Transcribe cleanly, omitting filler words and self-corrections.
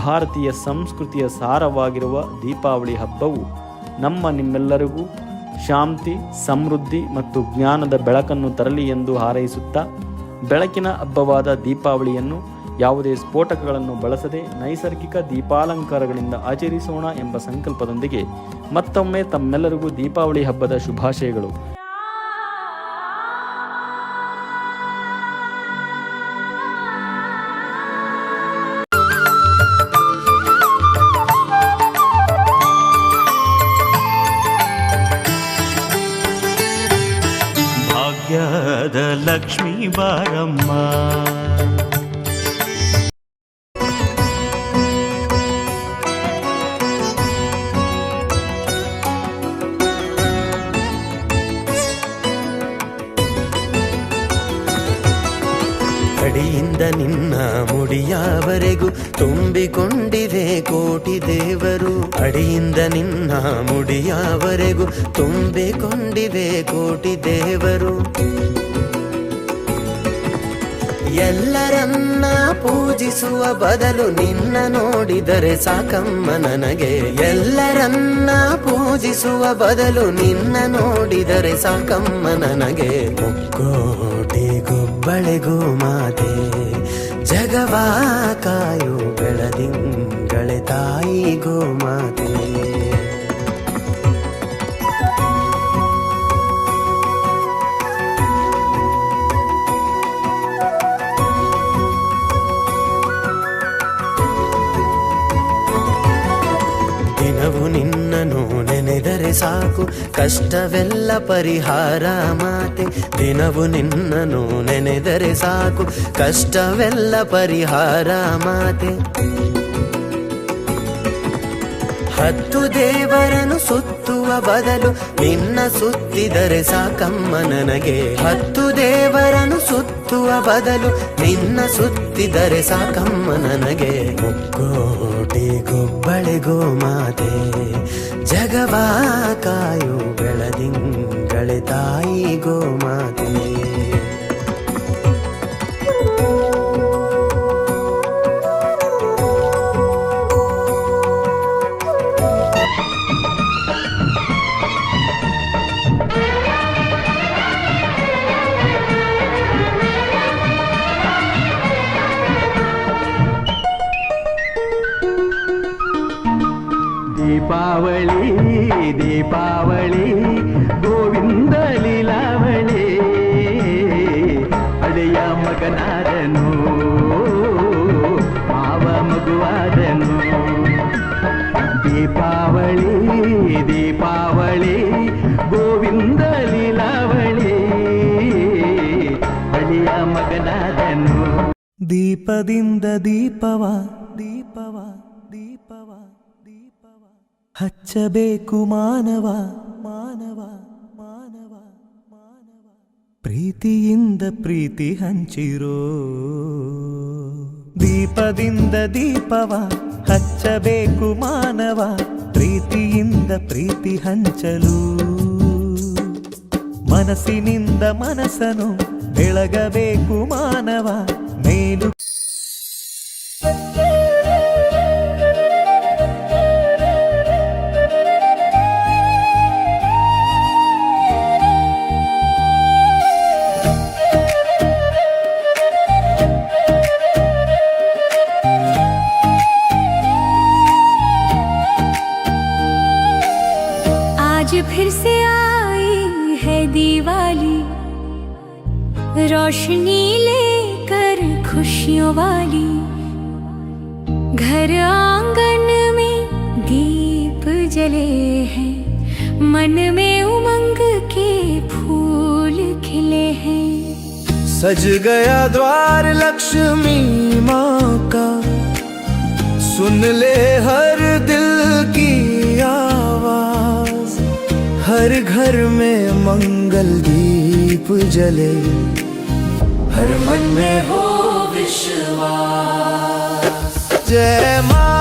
ಭಾರತೀಯ ಸಂಸ್ಕೃತಿಯ ಸಾರವಾಗಿರುವ ದೀಪಾವಳಿ ಹಬ್ಬವು ನಿಮ್ಮೆಲ್ಲರಿಗೂ ಶಾಂತಿ, ಸಮೃದ್ಧಿ ಮತ್ತು ಜ್ಞಾನದ ಬೆಳಕನ್ನು ತರಲಿ ಎಂದು ಹಾರೈಸುತ್ತಾ, ಬೆಳಕಿನ ಹಬ್ಬವಾದ ದೀಪಾವಳಿಯನ್ನು ಯಾವುದೇ ಸ್ಫೋಟಕಗಳನ್ನು ಬಳಸದೆ ನೈಸರ್ಗಿಕ ದೀಪಾಲಂಕಾರಗಳಿಂದ ಆಚರಿಸೋಣ ಎಂಬ ಸಂಕಲ್ಪದೊಂದಿಗೆ ಮತ್ತೊಮ್ಮೆ ತಮ್ಮೆಲ್ಲರಿಗೂ ದೀಪಾವಳಿ ಹಬ್ಬದ ಶುಭಾಶಯಗಳು. ಭಾಗ್ಯದ ಲಕ್ಷ್ಮೀ ಬಾರಮ್ಮ, ಅಡಿಯಿಂದ ನಿನ್ನ ಮುಡಿಯವರೆಗೂ ತುಂಬಿಕೊಂಡಿವೆ ಕೋಟಿ ದೇವರು. ಅಡಿಯಿಂದ ನಿನ್ನ ಮುಡಿಯವರೆಗೂ ತುಂಬಿಕೊಂಡಿವೆ ಕೋಟಿ ದೇವರು. ಎಲ್ಲರನ್ನ ಪೂಜಿಸುವ ಬದಲು ನಿನ್ನ ನೋಡಿದರೆ ಸಾಕಮ್ಮ ನನಗೆ. ಎಲ್ಲರನ್ನ ಪೂಜಿಸುವ ಬದಲು ನಿನ್ನ ನೋಡಿದರೆ ಸಾಕಮ್ಮ ನನಗೆ. ಮುಕ್ಕೋಟಿ ಗೊಬ್ಬಳೆಗೂ ಮಾತೆ ಜಗವ ಕಾಯು ಬೆಳದಿಂಗಳೆ ತಾಯಿ ಗೋಮಾತೆ. ದಿನವು ನಿನ್ನನು ನೆನೆದರೆ ಸಾಕು ಕಷ್ಟವೆಲ್ಲ ಪರಿಹಾರ ಮಾತೆ. ದಿನವು ನಿನ್ನನು ನೆನೆದರೆ ಸಾಕು ಕಷ್ಟವೆಲ್ಲ ಪರಿಹಾರ ಮಾತೆ. 10 ದೇವರನ್ನು ಸುತ್ತುವ ಬದಲು ನಿನ್ನ ಸುತ್ತಿದರೆ ಸಾಕಮ್ಮ ನನಗೆ. 10 ದೇವರನ್ನು ಸುತ್ತುವ ಬದಲು ನಿನ್ನ ಸುತ್ತಿದರೆ ಸಾಕಮ್ಮ ನನಗೆ. ಮುಕ್ಕೋಟಿ ಗೊಬ್ಬಳೆಗೋ ಮಾತೆ ಜಗವ ಕಾಯು ಬೆಳದಿಂಗಳೆ ತಾಯಿ ಗೋಮಾತೆ. ದೀಪಾವಳಿ ದೀಪಾವಳಿ ಗೋವಿಂದ ಲೀಲಾವಳಿ, ಅಳೆಯ ಮಗನಾದನು ಮಾವ ಮಗುವಾದನು. ದೀಪಾವಳಿ ದೀಪಾವಳಿ ಗೋವಿಂದ ಲೀಲಾವಳಿ, ಅಳೆಯ ಮಗನಾದನು. ದೀಪದಿಂದ ದೀಪವ ದೀಪವ ದೀಪವ ದೀಪವ ಹಚ್ಚಬೇಕು ಮಾನವ ಮಾನವ ಮಾನವ ಮಾನವ. ಪ್ರೀತಿಯಿಂದ ಪ್ರೀತಿ ಹಂಚಿರೋ. ದೀಪದಿಂದ ದೀಪವ ಹಚ್ಚಬೇಕು ಮಾನವ, ಪ್ರೀತಿಯಿಂದ ಪ್ರೀತಿ ಹಂಚಲು. ಮನಸ್ಸಿನಿಂದ ಮನಸ್ಸನು ಬೆಳಗಬೇಕು ಮಾನವ ಮೇಲು. फिर से आई है दिवाली, रोशनी लेकर खुशियों वाली. घर आंगन में दीप जले हैं, मन में उमंग के फूल खिले हैं. सज गया द्वार लक्ष्मी माँ का, सुन ले हर दिल की आवाज. हर घर में मंगल दीप जले, हर मन में हो विश्वास. जय माँ